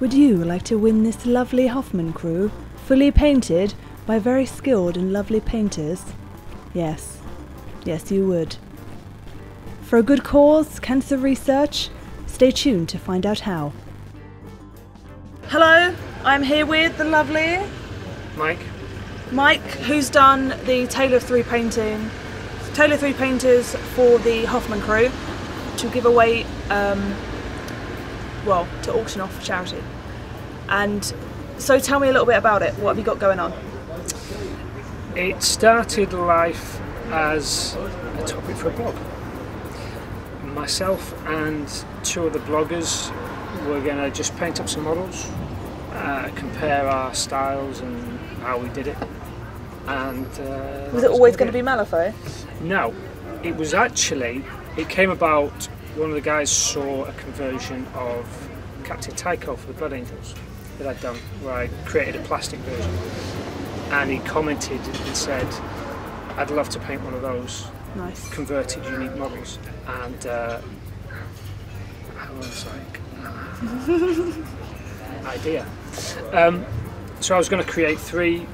Would you like to win this lovely Hoffman crew, fully painted by very skilled and lovely painters? Yes. Yes, you would. For a good cause, cancer research? Stay tuned to find out how. Hello, I'm here with the lovely Mike, who's done the Tale of Three painters for the Hoffman crew to give away, well, to auction off for charity. And so tell me a little bit about it. What have you got going on? It started life as a topic for a blog. Myself and two other bloggers were going to just paint up some models, compare our styles and how we did it. And was it always going to be MalifAux? No, it was actually, it came about, one of the guys saw a conversion of Captain Tycho for the Blood Angels that I'd done, where I created a plastic version, and he commented and said, I'd love to paint one of those. Nice. Converted unique models. And I was like, idea. So I was going to create 3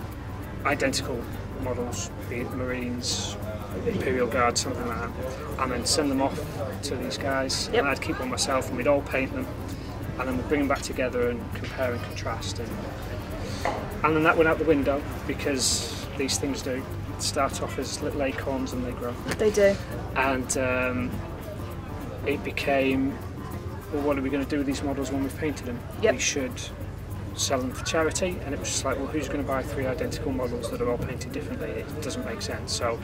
identical models, be it Marines, Imperial Guard, something like that, and then send them off to these guys. Yep. And I'd keep one myself, and we'd all paint them, and then we'd bring them back together and compare and contrast. And then that went out the window, because these things do start off as little acorns and they grow. They do. And it became, well, what are we going to do with these models when we've painted them? Yep. We should sell them for charity. And it was just like, well, who's going to buy 3 identical models that are all painted differently? It doesn't make sense. So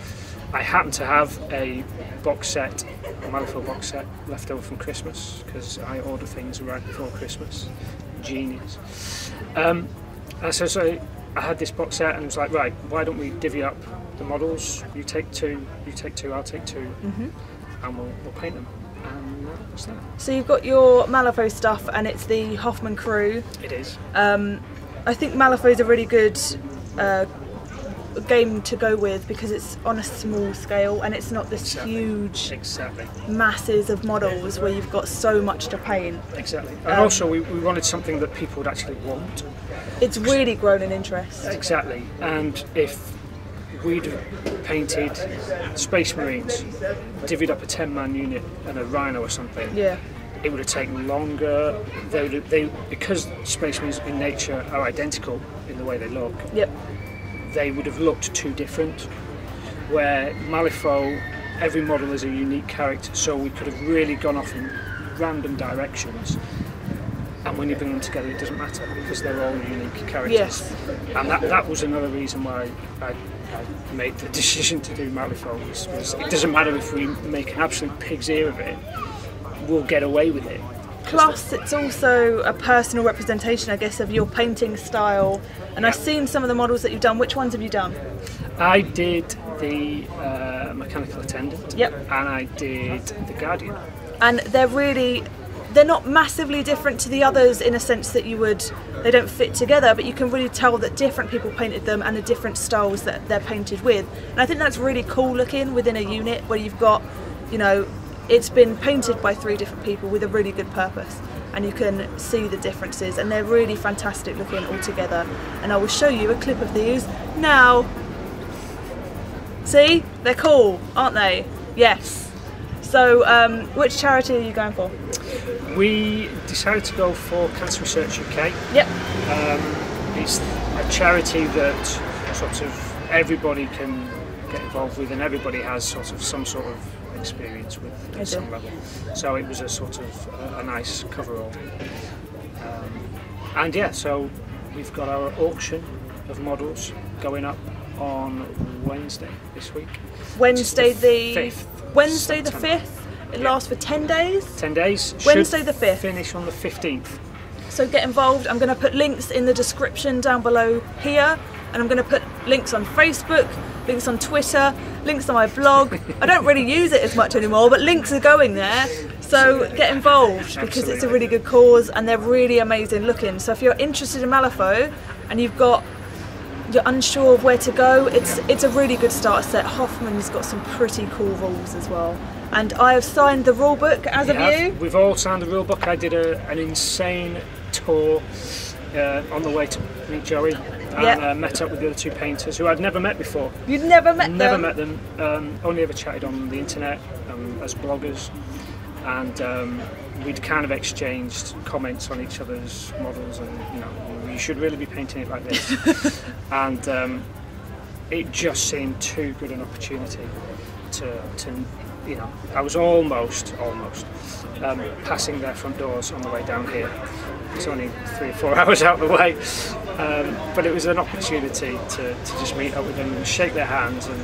I happen to have a box set, a MalifAux box set, left over from Christmas, because I order things right before Christmas. Genius. And so I had this box set, and it was like, right, why don't we divvy up the models? You take 2, I'll take 2, and we'll paint them. And that was that. So you've got your MalifAux stuff, and it's the Hoffman crew. It is. I think MalifAux is a really good game to go with, because it's on a small scale, and it's not this huge masses of models where you've got so much to paint. Exactly. And also we wanted something that people would actually want. It's really grown in interest. Exactly. And if we'd painted Space Marines, divvied up a 10-man unit and a Rhino or something, yeah, it would have taken longer. Because Space Marines in nature are identical in the way they look, yep, they would have looked too different. Where MalifAux, every model is a unique character, so we could have really gone off in random directions. And when you bring them together, it doesn't matter, because they're all unique characters. Yes. And that was another reason why I made the decision to do MalifAux. Was it doesn't matter if we make an absolute pig's ear of it, we'll get away with it. Plus, it's also a personal representation, I guess, of your painting style. And I've seen some of the models that you've done. Which ones have you done? I did the Mechanical Attendant. Yep. And I did the Guardian. And they're not massively different to the others in a sense that they don't fit together, but you can really tell that different people painted them and the different styles that they're painted with. And I think that's really cool looking within a unit where you've got, it's been painted by 3 different people with a really good purpose, and you can see the differences, and they're really fantastic looking all together. And I will show you a clip of these now. See? They're cool, aren't they? Yes. So, which charity are you going for? We decided to go for Cancer Research UK. Yep. It's a charity that sort of everybody can get involved with, and everybody has sort of some sort of experience with at some level. So it was a sort of a nice coverall. And yeah, so we've got our auction of models going up on Wednesday this week. Wednesday the 5th. Wednesday the 5th. It lasts for 10 days. 10 days. Wednesday the 5th. Finish on the 15th. So get involved. I'm going to put links in the description down below here, and I'm going to put links on Facebook, links on Twitter, links on my blog. I don't really use it as much anymore, but links are going there. So get involved, because it's a really good cause and they're really amazing looking. So if you're interested in MalifAux and you're unsure of where to go, it's a really good starter set. Hoffman's got some pretty cool rules as well. and I have signed the rule book, as have you. We've all signed the rule book. I did an insane tour on the way to meet Joey, and met up with the other two painters who I'd never met before. You'd never met them? Never met them. Only ever chatted on the internet as bloggers, and we'd kind of exchanged comments on each other's models, and you know, you should really be painting it like this. And it just seemed too good an opportunity to you know, I was almost passing their front doors on the way down here. It's only 3 or 4 hours out of the way, but it was an opportunity to just meet up with them and shake their hands and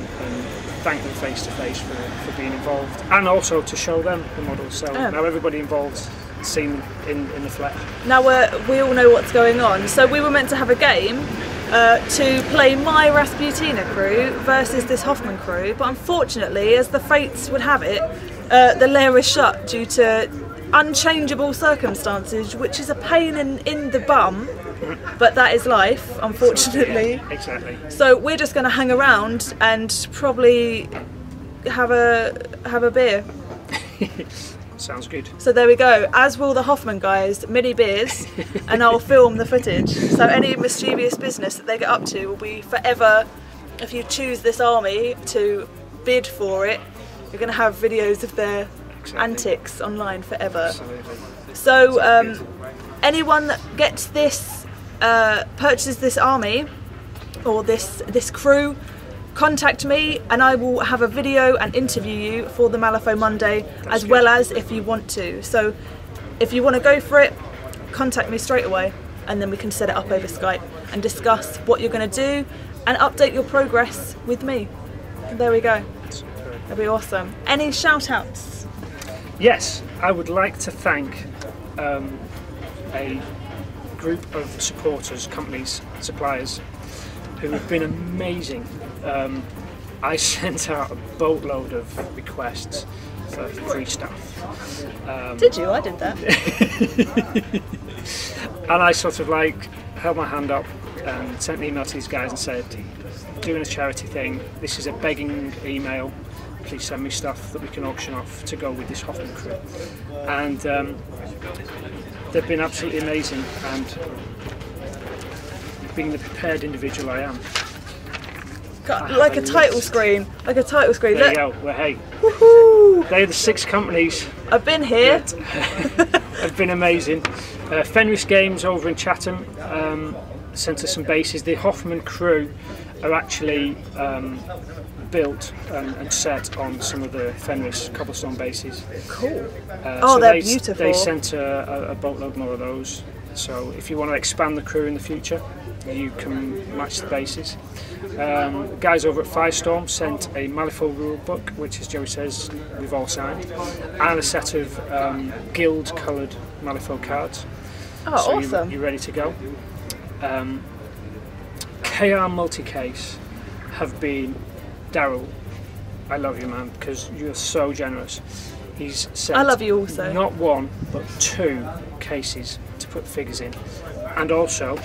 thank them face to face for being involved, and also to show them the models. So now everybody involved's seen in the flesh. Now we all know what's going on. So we were meant to have a game to play my Rasputina crew versus this Hoffman crew, but unfortunately, as the fates would have it, the lair is shut due to unchangeable circumstances, which is a pain in the bum, but that is life, unfortunately. Yeah, exactly. So we're just going to hang around and probably have a beer. Sounds good. So there we go, as will the Hoffman guys, mini beers, and I'll film the footage. So any mischievous business that they get up to will be forever. If you choose this army to bid for it, you're going to have videos of their antics online forever. Absolutely. So anyone that gets this, purchases this army or this crew, contact me and I will have a video and interview you for the Malifaux Monday. That's as good. Well as if you want to. So if you want to go for it, contact me straight away and then we can set it up over Skype and discuss what you're going to do and update your progress with me. There we go. That'd be awesome. Any shout outs? Yes, I would like to thank a group of supporters, companies, suppliers who have been amazing. I sent out a boatload of requests for free stuff. Did you? I did that. And I sort of like held my hand up and sent an email to these guys and said, doing a charity thing, this is a begging email, please send me stuff that we can auction off to go with this Hoffman crew. And they've been absolutely amazing, and being the prepared individual I am, like a title screen, like a title screen. There you go. Well, hey, they're the 6 companies. I've been here. Have been amazing. Fenris Games over in Chatham sent us some bases. The Hoffman crew are actually built and set on some of the Fenris cobblestone bases. Cool. So they're beautiful. They sent a boatload more of those. So if you want to expand the crew in the future, you can match the bases. Guys over at Firestorm sent a Malifaux rule book, which, as Joey says, we've all signed, and a set of guild coloured Malifaux cards. Oh, so awesome. You're ready to go. KR Multicase have been, Daryl, I love you, man, because you're so generous. He's sent I love you also. Not 1 but 2 cases to put figures in, and also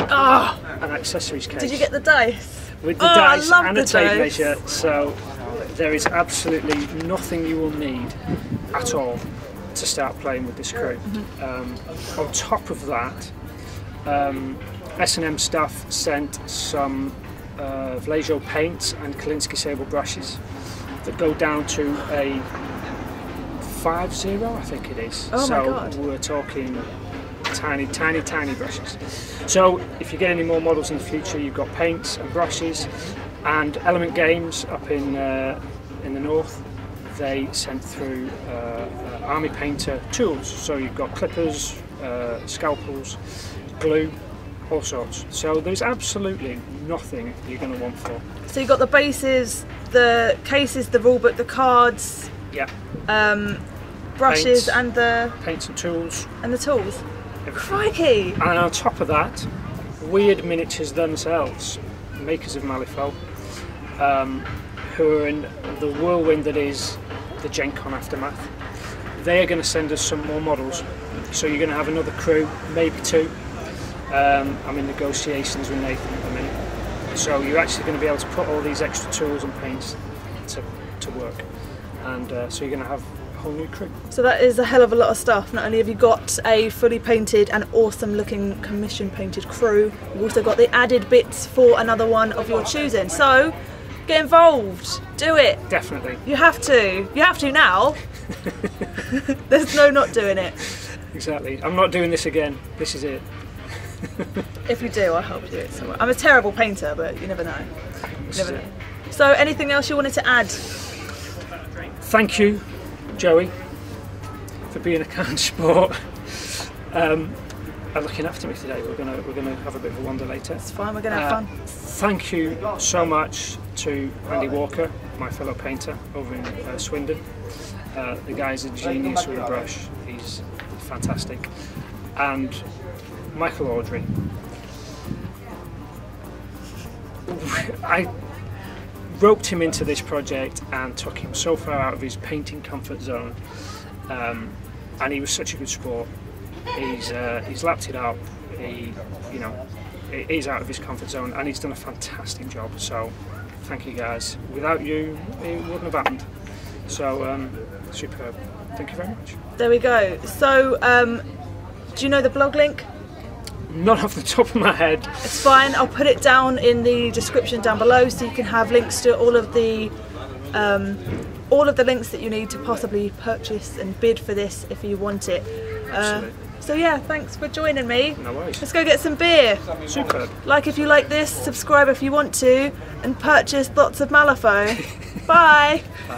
an accessories case. Did you get the dice? With the dice and a tape dice. measure, so there is absolutely nothing you will need at all to start playing with this crew. On top of that, S&M staff sent some Vlajo paints and Kolinsky sable brushes that go down to a 5-0, I think it is. Oh so my God. We're talking tiny brushes. So if you get any more models in the future, you've got paints and brushes. And Element Games up in the north, they sent through Army Painter tools. So you've got clippers, scalpels, glue, all sorts. So there's absolutely nothing you're going to want for. So you've got the bases, the cases, the rulebook, the cards, brushes, and the paints and tools. And the tools. Everything. Crikey! And on top of that, Weird Miniatures themselves, makers of Malifaux, who are in the whirlwind that is the Gen Con aftermath. They are going to send us some more models. So you're going to have another crew, maybe 2. I'm in negotiations with Nathan at the minute. So you're actually going to be able to put all these extra tools and paints to work. and so you're going to have a whole new crew. So that is a hell of a lot of stuff. Not only have you got a fully painted and awesome looking commission painted crew, you've also got the added bits for another one of your choosing. So get involved, do it. Definitely. You have to. You have to now. There's no not doing it. Exactly. I'm not doing this again. This is it. If you do, I'll help you do it somewhere. I'm a terrible painter, but you never know. You never know. So anything else you wanted to add? Thank you, Joey, for being a kind sport and looking after me today. We're gonna have a bit of a wander later. It's fine. We're gonna have fun. Thank you so much to Andy Walker, my fellow painter over in Swindon. The guy's a genius with a brush. He's fantastic. And Michael Audrey. I roped him into this project and took him so far out of his painting comfort zone, and he was such a good sport. He's lapped it up. He's out of his comfort zone, and he's done a fantastic job. So thank you guys. Without you, it wouldn't have happened. So superb. Thank you very much. There we go. So do you know the blog link? Not off the top of my head. It's fine. I'll put it down in the description down below, so you can have links to all of the links that you need to possibly purchase and bid for this if you want it. So yeah, thanks for joining me. No worries. Let's go get some beer. Superb. Like if you like this, subscribe if you want to, and purchase lots of MischiefFaux. Bye. Bye.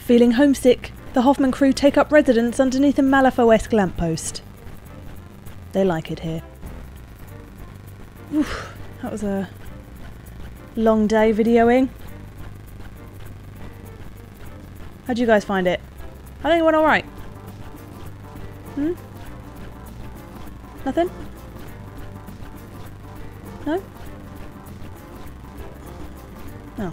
Feeling homesick, the Hoffman crew take up residence underneath a MischiefFaux-esque lamppost. They like it here. Oof, that was a long day videoing. How'd you guys find it? I think it went alright. Nothing? No? No.